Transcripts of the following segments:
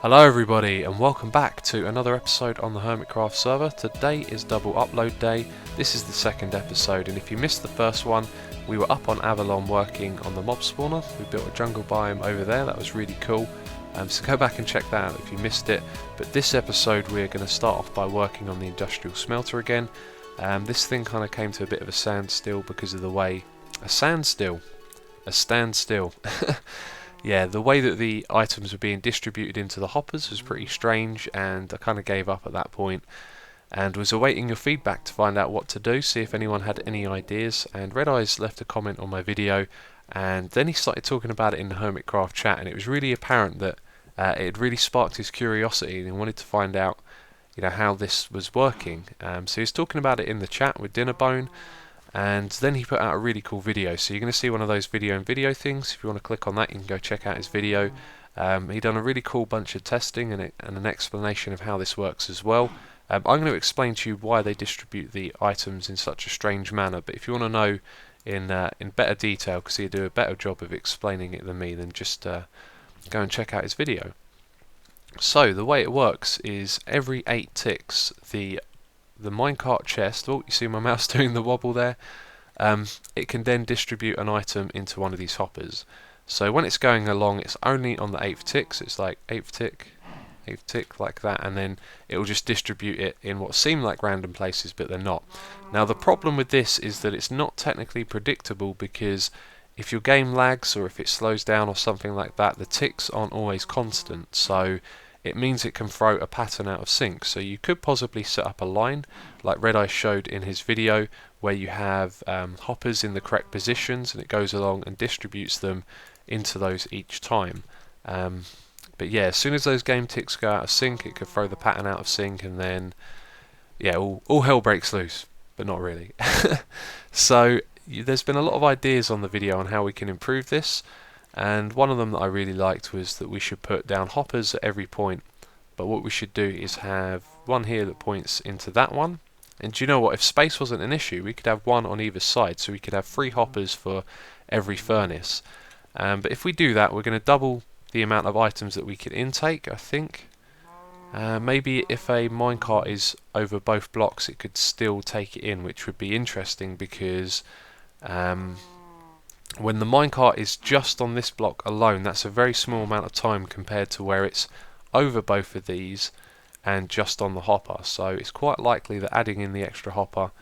Hello everybody and welcome back to another episode on the Hermitcraft server. Today is double upload day. This is the second episode, and if you missed the first one, we were up on Avalon working on the mob spawner. We built a jungle biome over there, that was really cool. So go back and check that out if you missed it. But this episode we're going to start off by working on the industrial smelter again. This thing kind of came to a bit of a standstill because of the way... A standstill. Yeah, the way that the items were being distributed into the hoppers was pretty strange, and I kind of gave up at that point and was awaiting your feedback to find out what to do, see if anyone had any ideas. And Red Eyes left a comment on my video, and then he started talking about it in the Hermitcraft chat, and it was really apparent that it had really sparked his curiosity and he wanted to find out, how this was working. So he was talking about it in the chat with Dinnerbone. And then he put out a really cool video, so you're going to see one of those video things. If you want to click on that, you can go check out his video. He done a really cool bunch of testing and an explanation of how this works as well. I'm going to explain to you why they distribute the items in such a strange manner, but if you want to know in better detail, because he'll do a better job of explaining it than me, then just go and check out his video. So the way it works is every 8 ticks, the minecart chest, oh, you see my mouse doing the wobble there, it can then distribute an item into one of these hoppers. So when it's going along, it's only on the 8th tick, so it's like 8th tick like that, and then it will just distribute it in what seem like random places, but they're not. Now the problem with this is that it's not technically predictable, because if your game lags or if it slows down or something like that, the ticks aren't always constant, so it means it can throw a pattern out of sync. So you could possibly set up a line like Red Eye showed in his video, where you have hoppers in the correct positions and it goes along and distributes them into those each time. But yeah, as soon as those game ticks go out of sync, it could throw the pattern out of sync, and then yeah, all hell breaks loose, but not really. So there's been a lot of ideas on the video on how we can improve this. And one of them that I really liked was that we should put down hoppers at every point, but what we should do is have one here that points into that one. And do you know what, if space wasn't an issue, we could have one on either side, so we could have 3 hoppers for every furnace. But if we do that, we're going to double the amount of items that we can intake, I think. Maybe if a minecart is over both blocks, it could still take it in, which would be interesting, because when the minecart is just on this block alone, that's a very small amount of time compared to where it's over both of these and just on the hopper. So it's quite likely that adding in the extra hopper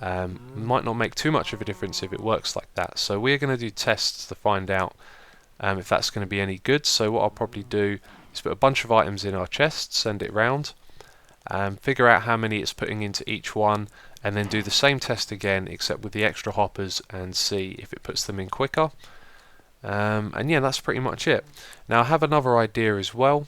might not make too much of a difference if it works like that. So we're going to do tests to find out if that's going to be any good. So what I'll probably do is put a bunch of items in our chest, send it round, figure out how many it's putting into each one, and then do the same test again except with the extra hoppers and see if it puts them in quicker. And yeah, that's pretty much it. Now I have another idea as well.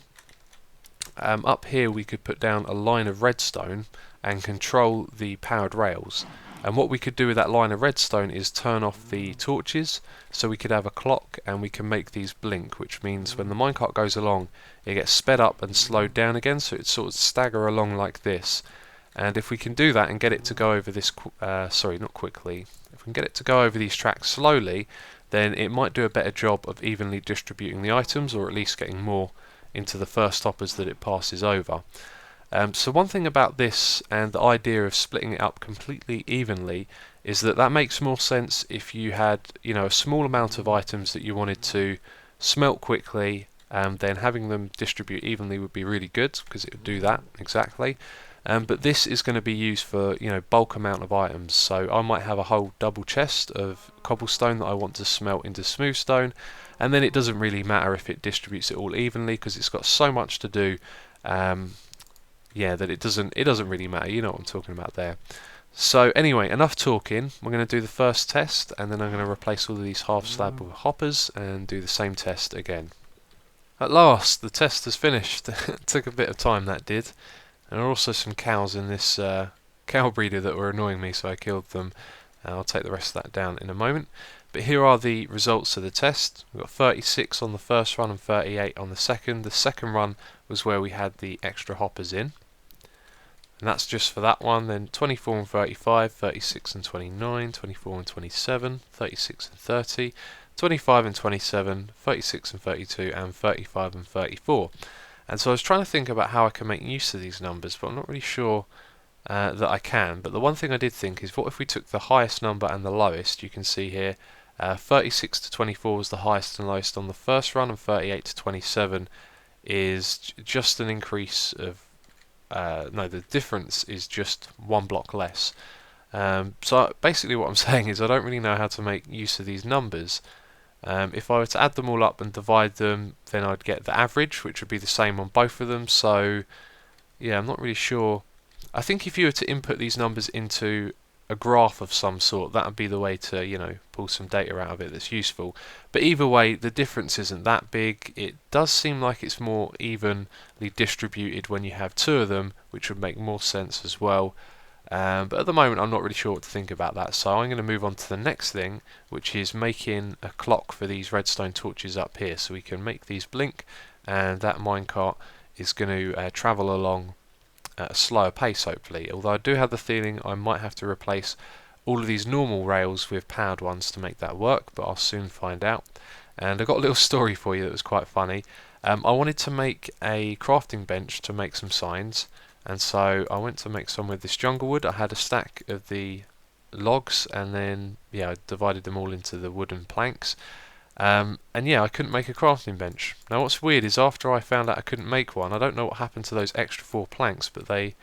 Up here we could put down a line of redstone and control the powered rails. And what we could do with that line of redstone is turn off the torches, so we could have a clock and we can make these blink, which means when the minecart goes along, it gets sped up and slowed down again, so it sort of stagger along like this. And if we can do that and get it to go over this, sorry, not quickly, if we can get it to go over these tracks slowly, then it might do a better job of evenly distributing the items, or at least getting more into the first hoppers that it passes over. So one thing about this and the idea of splitting it up completely evenly is that makes more sense if you had, a small amount of items that you wanted to smelt quickly, then having them distribute evenly would be really good, because it would do that exactly. But this is going to be used for bulk amount of items, so I might have a whole double chest of cobblestone that I want to smelt into smooth stone, and then it doesn't really matter if it distributes it all evenly, because it's got so much to do. Yeah, that it doesn't really matter. You know what I'm talking about there. So anyway, enough talking. We're going to do the first test, and then I'm going to replace all of these half slab with hoppers and do the same test again. At last, the test has finished. It took a bit of time, that did. And there are also some cows in this cow breeder that were annoying me, so I killed them. I'll take the rest of that down in a moment. But here are the results of the test. We've got 36 on the first run and 38 on the second. The second run was where we had the extra hoppers in. And that's just for that one. Then 24 and 35, 36 and 29, 24 and 27, 36 and 30, 25 and 27, 36 and 32, and 35 and 34. And so I was trying to think about how I can make use of these numbers, but I'm not really sure that I can. But the one thing I did think is, what if we took the highest number and the lowest? You can see here 36 to 24 was the highest and lowest on the first run, and 38 to 27 is just an increase of no, the difference is just one block less. So basically what I'm saying is I don't really know how to make use of these numbers. If I were to add them all up and divide them, then I'd get the average, which would be the same on both of them. So yeah, I'm not really sure. I think if you were to input these numbers into a graph of some sort, that would be the way to, you know, pull some data out of it that's useful. But either way, the difference isn't that big. It does seem like it's more evenly distributed when you have two of them, which would make more sense as well. But at the moment I'm not really sure what to think about that, so I'm going to move on to the next thing, which is making a clock for these redstone torches up here, so we can make these blink, and that minecart is going to travel along at a slower pace, hopefully. Although I do have the feeling I might have to replace all of these normal rails with powered ones to make that work, but I'll soon find out. And I've got a little story for you that was quite funny. I wanted to make a crafting bench to make some signs, and so I went to make some with this jungle wood. I had a stack of the logs, and then I divided them all into the wooden planks. And yeah, I couldn't make a crafting bench. Now what's weird is, after I found out I couldn't make one, I don't know what happened to those extra 4 planks, but they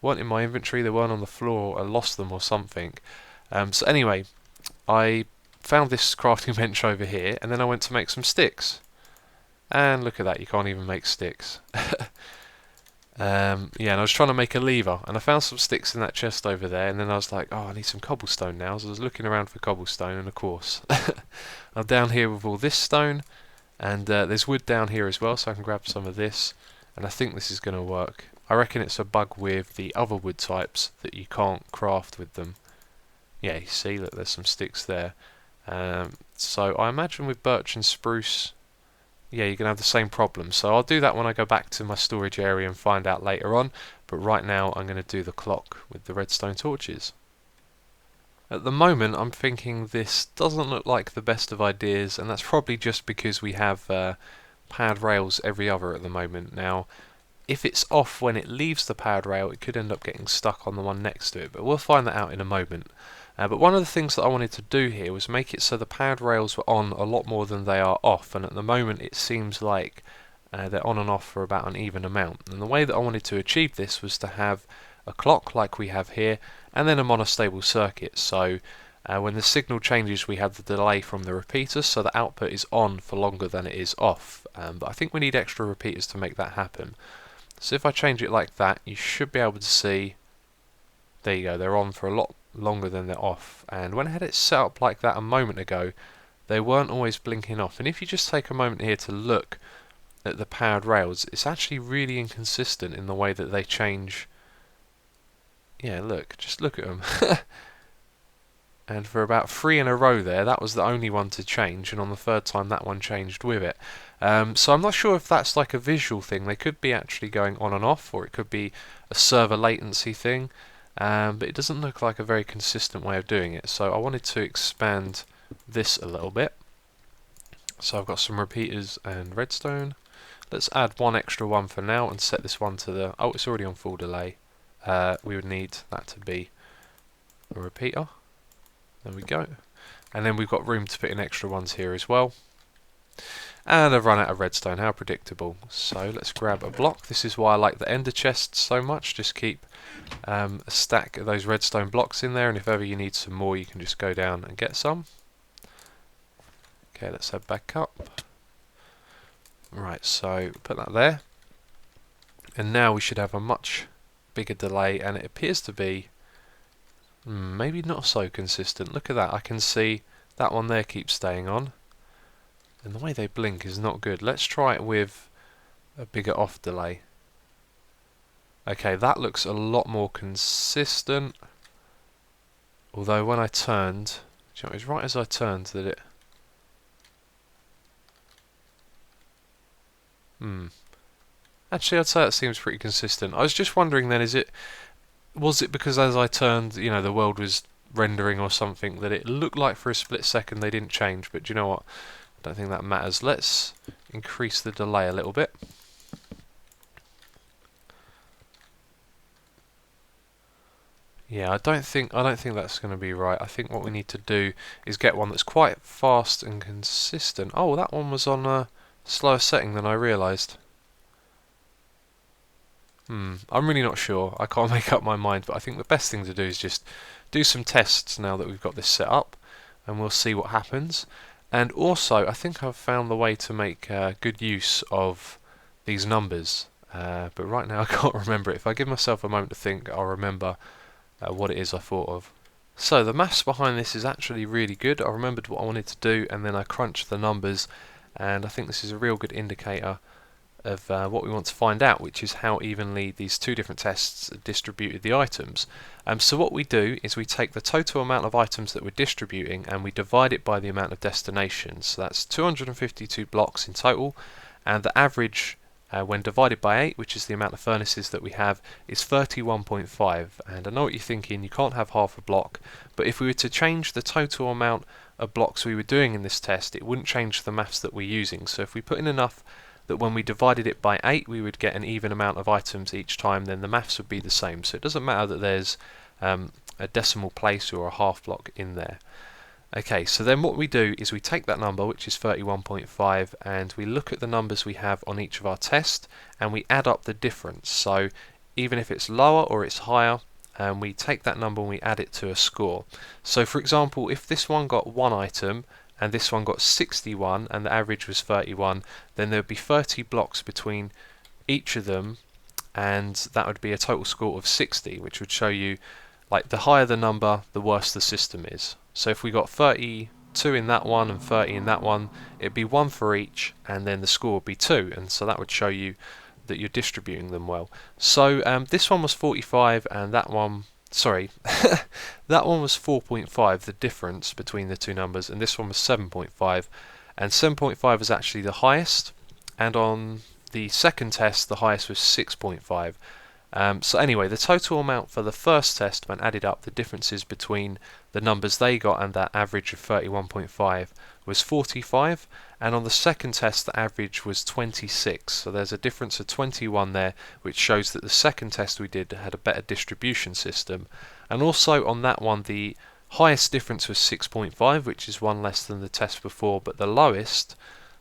weren't in my inventory, they weren't on the floor, I lost them or something. So anyway, I found this crafting bench over here, and then I went to make some sticks. And look at that, you can't even make sticks. And I was trying to make a lever, and I found some sticks in that chest over there, and then I was like, oh, I need some cobblestone now, so I was looking around for cobblestone, and of course I'm down here with all this stone, and there's wood down here as well, so I can grab some of this, and I think this is going to work. I reckon it's a bug with the other wood types that you can't craft with them. Yeah, you see that there's some sticks there. So I imagine with birch and spruce, yeah, you're going to have the same problem. So I'll do that when I go back to my storage area and find out later on. But right now I'm going to do the clock with the redstone torches. At the moment I'm thinking this doesn't look like the best of ideas, and that's probably just because we have pad rails every other at the moment. Now, if it's off when it leaves the pad rail, it could end up getting stuck on the one next to it, but we'll find that out in a moment. But one of the things that I wanted to do here was make it so the pad rails were on a lot more than they are off, and at the moment it seems like they're on and off for about an even amount. And the way that I wanted to achieve this was to have a clock like we have here, and then a monostable circuit. So when the signal changes, we have the delay from the repeaters, so the output is on for longer than it is off. But I think we need extra repeaters to make that happen. So if I change it like that, you should be able to see, there you go, they're on for a lot longer than they're off. And when I had it set up like that a moment ago, they weren't always blinking off. And if you just take a moment here to look at the powered rails, it's actually really inconsistent in the way that they change. Yeah, look, just look at them. And for about 3 in a row there, that was the only one to change, and on the third time that one changed with it. So I'm not sure if that's like a visual thing. They could be actually going on and off, or it could be a server latency thing. But it doesn't look like a very consistent way of doing it. So I wanted to expand this a little bit. So I've got some repeaters and redstone. Let's add one extra one for now and set this one to the... Oh, it's already on full delay. We would need that to be a repeater. There we go. And then we've got room to put in extra ones here as well. And I've run out of redstone, how predictable. So let's grab a block. This is why I like the ender chests so much. Just keep a stack of those redstone blocks in there, and if ever you need some more, you can just go down and get some. Okay, let's head back up. Right, so put that there. And now we should have a much bigger delay, and it appears to be maybe not so consistent. Look at that, I can see that one there keeps staying on. And the way they blink is not good. Let's try it with a bigger off delay. Okay, that looks a lot more consistent. Although when I turned, do you know, it was right as I turned that it... Actually, I'd say that seems pretty consistent. I was just wondering then, was it because as I turned, you know, the world was rendering or something, that it looked like for a split second they didn't change, but do you know what? I don't think that matters. Let's increase the delay a little bit. Yeah, I don't think that's going to be right. I think what we need to do is get one that's quite fast and consistent. Oh, that one was on a slower setting than I realised. I'm really not sure. I can't make up my mind, but I think the best thing to do is just do some tests now that we've got this set up, and we'll see what happens. And also, I think I've found the way to make good use of these numbers, but right now I can't remember it. If I give myself a moment to think, I'll remember what it is I thought of. So the maths behind this is actually really good. I remembered what I wanted to do, and then I crunched the numbers, and I think this is a real good indicator of what we want to find out, which is how evenly these two different tests distributed the items. So what we do is we take the total amount of items that we're distributing and we divide it by the amount of destinations. So that's 252 blocks in total, and the average when divided by 8, which is the amount of furnaces that we have, is 31.5. And I know what you're thinking, you can't have half a block, but if we were to change the total amount of blocks we were doing in this test, it wouldn't change the maths that we're using. So if we put in enough that when we divided it by 8 we would get an even amount of items each time, then the maths would be the same. So it doesn't matter that there's a decimal place or a half block in there. Okay, so then what we do is we take that number, which is 31.5, and we look at the numbers we have on each of our tests and we add up the difference. So even if it's lower or it's higher, we take that number and we add it to a score. So for example, if this one got 1 item and this one got 61 and the average was 31, then there would be 30 blocks between each of them, and that would be a total score of 60, which would show you, like, the higher the number, the worse the system is. So if we got 32 in that one and 30 in that one, it'd be 1 for each, and then the score would be 2, and so that would show you that you're distributing them well. So this one was 45, and that one, sorry, that one was 4.5, the difference between the two numbers, and this one was 7.5, and 7.5 was actually the highest, and on the second test the highest was 6.5. So anyway, the total amount for the first test, when added up the differences between the numbers they got and that average of 31.5, was 45, and on the second test the average was 26. So there's a difference of 21 there, which shows that the second test we did had a better distribution system. And also on that one the highest difference was 6.5, which is one less than the test before, but the lowest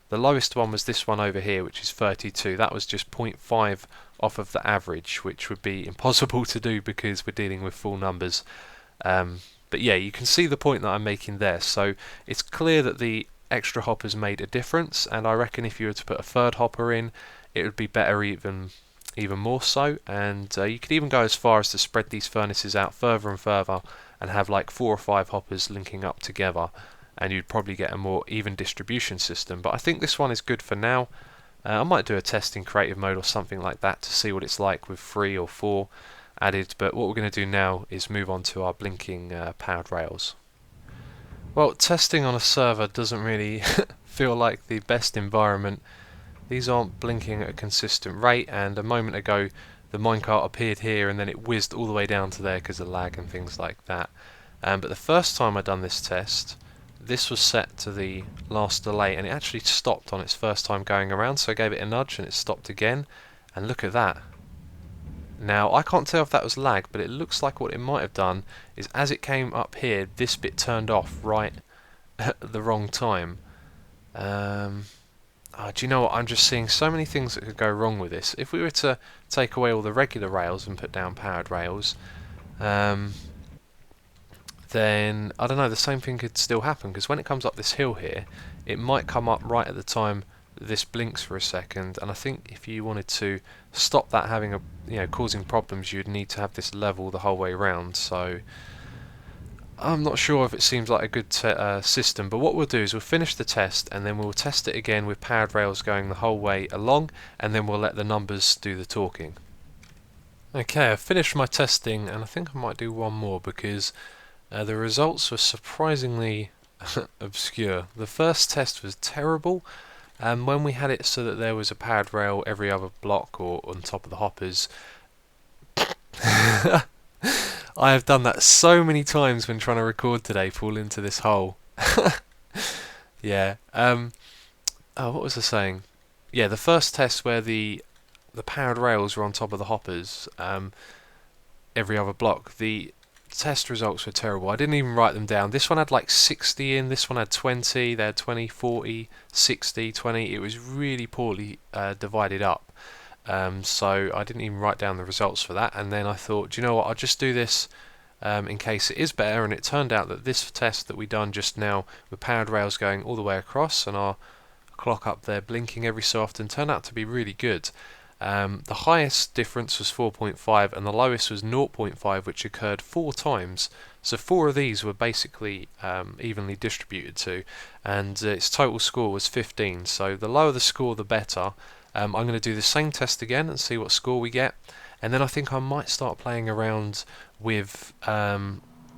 one was this one over here, which is 32. That was just 0.5 off of the average, which would be impossible to do because we're dealing with full numbers. But yeah, you can see the point that I'm making there. So it's clear that the extra hoppers made a difference, and I reckon if you were to put a third hopper in, it would be better even more so. And you could even go as far as to spread these furnaces out further and further and have like 4 or 5 hoppers linking up together, and you'd probably get a more even distribution system. But I think this one is good for now. I might do a test in creative mode or something like that to see what it's like with 3 or 4 added, but what we're going to do now is move on to our blinking powered rails. Well, testing on a server doesn't really feel like the best environment. These aren't blinking at a consistent rate, and a moment ago the minecart appeared here and then it whizzed all the way down to there because of lag and things like that. But the first time I done this test, this was set to the last delay and it actually stopped on its first time going around, so I gave it a nudge and it stopped again, and look at that. Now I can't tell if that was lag, but it looks like what it might have done is as it came up here, this bit turned off right at the wrong time. Do you know what, I'm just seeing so many things that could go wrong with this. If we were to take away all the regular rails and put down powered rails, then I don't know, the same thing could still happen, because when it comes up this hill here, it might come up right at the time that this blinks for a second, and I think if you wanted to stop that having a, causing problems, you'd need to have this level the whole way around. So I'm not sure if it seems like a good system, but what we'll do is we'll finish the test and then we'll test it again with powered rails going the whole way along, and then we'll let the numbers do the talking. Okay, I've finished my testing and I think I might do one more because the results were surprisingly obscure. The first test was terrible, and when we had it so that there was a powered rail every other block or on top of the hoppers, I have done that so many times when trying to record today, fall into this hole. Yeah. Oh, what was I saying? Yeah, the first test where the powered rails were on top of the hoppers, every other block, the test results were terrible. I didn't even write them down. This one had like 60 in, this one had 20, they had 20, 40, 60, 20. It was really poorly divided up. So I didn't even write down the results for that, and then I thought, do you know what, I'll just do this in case it is better. And it turned out that this test that we done just now with powered rails going all the way across and our clock up there blinking every so often turned out to be really good. The highest difference was 4.5 and the lowest was 0.5, which occurred 4 times. So 4 of these were basically evenly distributed to, and its total score was 15. So the lower the score, the better. I'm going to do the same test again and see what score we get, and then I think I might start playing around with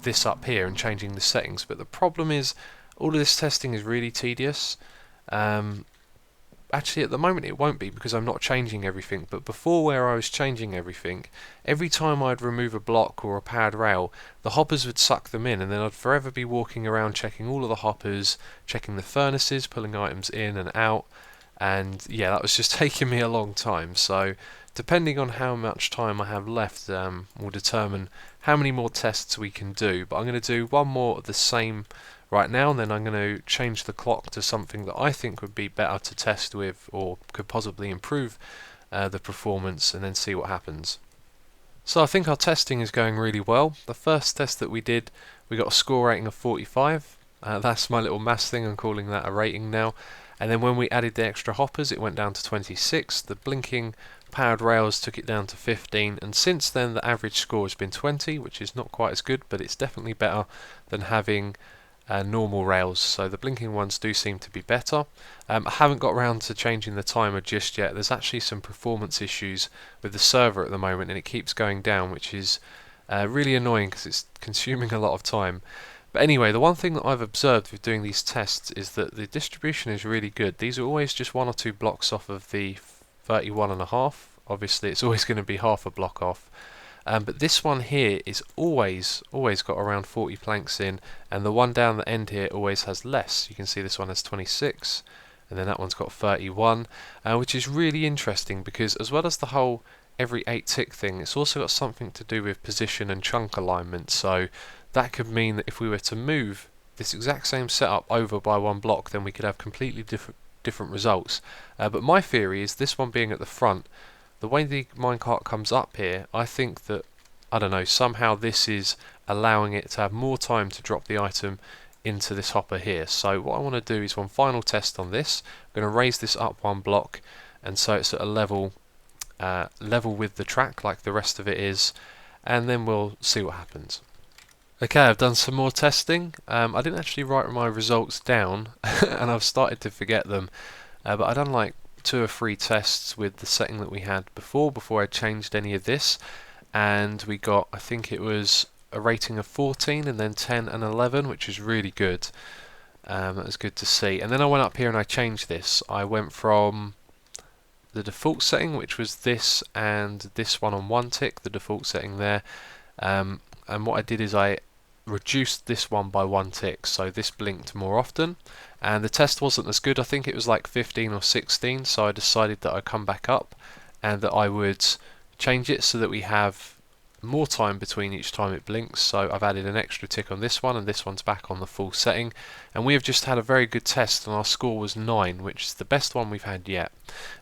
this up here and changing the settings. But the problem is, all of this testing is really tedious. Actually, at the moment it won't be because I'm not changing everything, but before, where I was changing everything, every time I'd remove a block or a powered rail, the hoppers would suck them in, and then I'd forever be walking around checking all of the hoppers, checking the furnaces, pulling items in and out, and yeah, that was just taking me a long time. So depending on how much time I have left will determine how many more tests we can do, but I'm going to do one more of the same right now, and then I'm going to change the clock to something that I think would be better to test with, or could possibly improve the performance, and then see what happens. So I think our testing is going really well. The first test that we did, we got a score rating of 45. That's my little maths thing, I'm calling that a rating now. And then when we added the extra hoppers, it went down to 26. The blinking powered rails took it down to 15, and since then the average score has been 20, which is not quite as good, but it's definitely better than having normal rails. So the blinking ones do seem to be better. I haven't got around to changing the timer just yet. There's actually some performance issues with the server at the moment, and it keeps going down, which is really annoying because it's consuming a lot of time. But anyway, the one thing that I've observed with doing these tests is that the distribution is really good. These are always just 1 or 2 blocks off of the 31.5. Obviously it's always going to be half a block off. But this one here is always got around 40 planks in, and the one down the end here always has less. You can see this one has 26, and then that one's got 31, which is really interesting because, as well as the whole every 8 tick thing, it's also got something to do with position and chunk alignment. So that could mean that if we were to move this exact same setup over by 1 block, then we could have completely different results. But my theory is, this one being at the front, the way the minecart comes up here, I think that, I don't know, somehow this is allowing it to have more time to drop the item into this hopper here. So what I want to do is one final test on this. I'm going to raise this up 1 block, and so it's at a level with the track like the rest of it is, and then we'll see what happens. Okay, I've done some more testing. I didn't actually write my results down and I've started to forget them, but I've done like 2 or 3 tests with the setting that we had before I changed any of this, and we got, I think it was a rating of 14 and then 10 and 11, which is really good. That was good to see. And then I went up here and I changed this. I went from the default setting, which was this and this one on 1 tick, the default setting there, and what I did is I reduced this one by 1 tick, so this blinked more often, and the test wasn't as good. I think it was like 15 or 16, so I decided that I'd come back up and that I would change it so that we have more time between each time it blinks. So I've added an extra tick on this one, and this one's back on the full setting, and we have just had a very good test, and our score was 9, which is the best one we've had yet.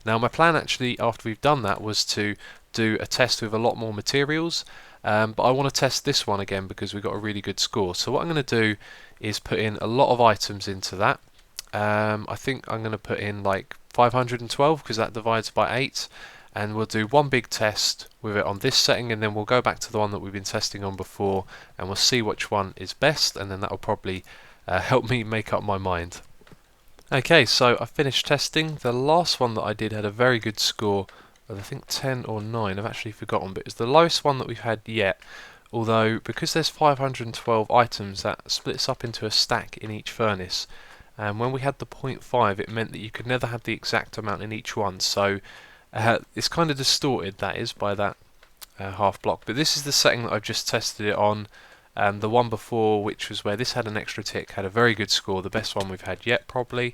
Now my plan actually after we've done that was to do a test with a lot more materials, but I want to test this one again because we got a really good score. So what I'm going to do is put in a lot of items into that. I think I'm going to put in like 512 because that divides by 8, and we'll do one big test with it on this setting, and then we'll go back to the one that we've been testing on before, and we'll see which one is best, and then that will probably help me make up my mind. Okay, so I finished testing. The last one that I did had a very good score of I think 10 or 9, I've actually forgotten, but it's the lowest one that we've had yet, although because there's 512 items, that splits up into a stack in each furnace, and when we had the 0.5 it meant that you could never have the exact amount in each one, so it's kind of distorted, that is, by that half block. But this is the setting that I've just tested it on. The one before, which was where this had an extra tick, had a very good score, the best one we've had yet probably,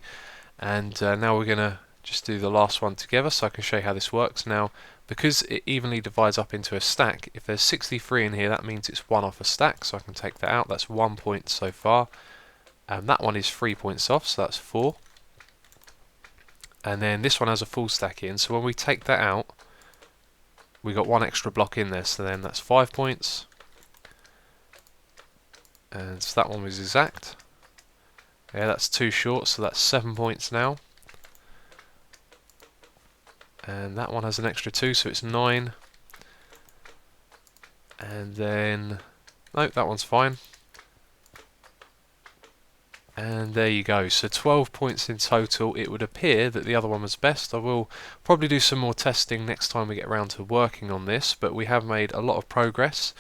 and now we're going to just do the last one together so I can show you how this works. Now because it evenly divides up into a stack, if there's 63 in here, that means it's 1 off a stack, so I can take that out. That's 1 point so far. And that one is 3 points off, so that's 4. And then this one has a full stack in, so when we take that out, we got 1 extra block in there, so then that's 5 points. And so that one was exact. Yeah, that's 2 short, so that's 7 points now. And that one has an extra 2, so it's 9. And then, no, that one's fine. And there you go, so 12 points in total. It would appear that the other one was best. I will probably do some more testing next time we get around to working on this, but we have made a lot of progress.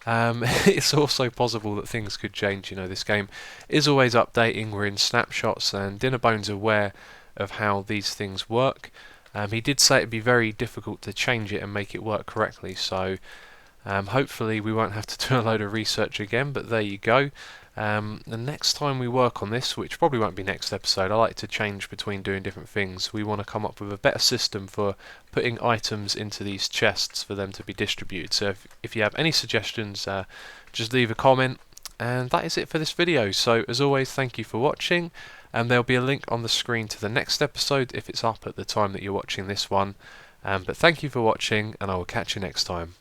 It's also possible that things could change. You know, this game is always updating. We're in snapshots, and Dinnerbone's aware of how these things work. He did say it'd be very difficult to change it and make it work correctly, so hopefully we won't have to do a load of research again, but there you go. The next time we work on this, which probably won't be next episode, I like to change between doing different things. We want to come up with a better system for putting items into these chests for them to be distributed. So if you have any suggestions, just leave a comment. And that is it for this video. So as always, thank you for watching, and there'll be a link on the screen to the next episode if it's up at the time that you're watching this one. But thank you for watching, and I will catch you next time.